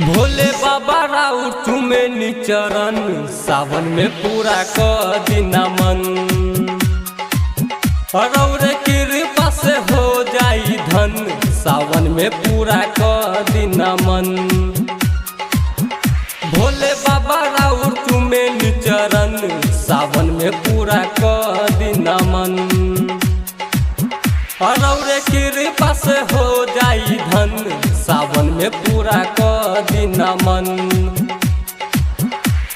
भोले बाबा राउर तुम्हें चरण सावन में पूरा कर दिना मन। रौर कृपा से हो जाई धन सावन में पूरा कर दिना मन। भोले बाबा राउर तुम्हें चरण सावन में पूरा कर दिना मन। रौर कृपा से हो जाई धन सावन में पूरा कर दिना मन।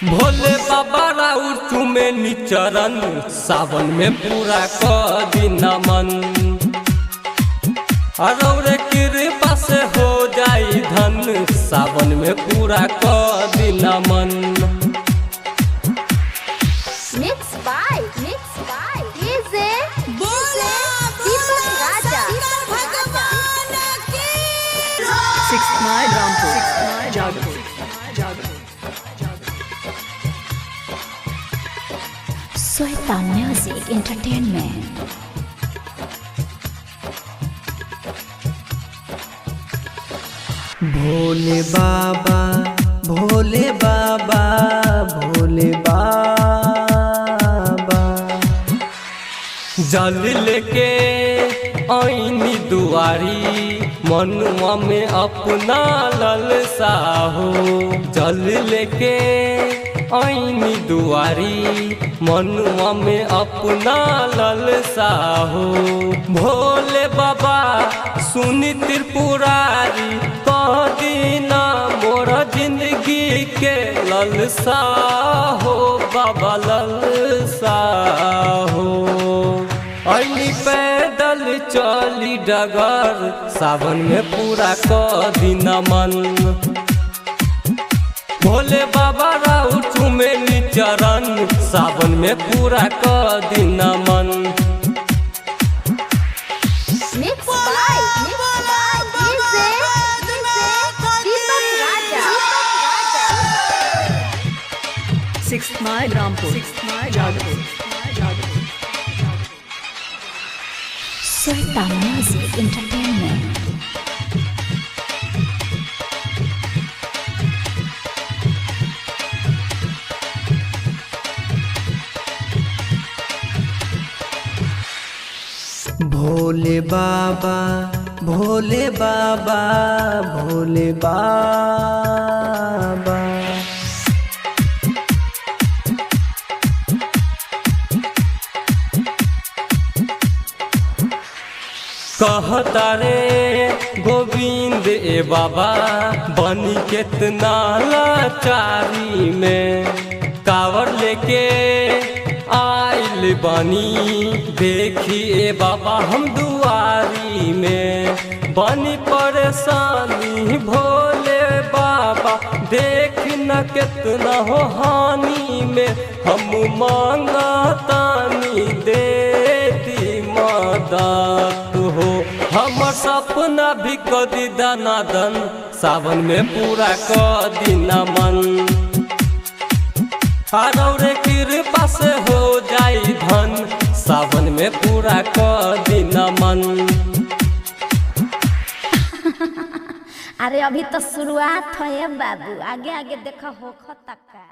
भोले बाबा राउर तुम्हें चरण सावन में पूरा कर दिना मन। रौर कृपा से हो जाई धन सावन में पूरा कर दिना मन। Sweta Music Entertainment। भोले बाबा भोले बाबा भोले बाबा जल लेके आईनी दुआरी मनुआ में अपना ललसा हो। जल लेके आईनी दुआरी मनुआ में अपना ललसा हो। भोले बाबा सुनी त्रिपुरारी कह दीना मोरा जिंदगी के ललसा हो। बाबा ललसा हो आईनी पैदल चली डगर सावन में पूरा कर दिना मन। भोले बाबा राउर तुम्हें चरण सावन में पूरा कर दिना मन। Sweta Music Entertainment। भोले बाबा भोले बाबा भोले बाबा कहता रे गोविंद ए बाबा बनी केतना लाचारी में कावर लेके आइल बनी। देखी ए बाबा हम दुआरी में बनी परेशानी। भोले बाबा देख न केतना हो हानि में हम मांगतानी देती मदद हो। हमर सपना भी कदी दनादन सावन में पूरा कर दिना मन। रौर कृपा से हो जाई धन सावन में पूरा कर दिना मन। अरे अभी तो शुरुआत है बाबू, आगे आगे देखा हो तक का।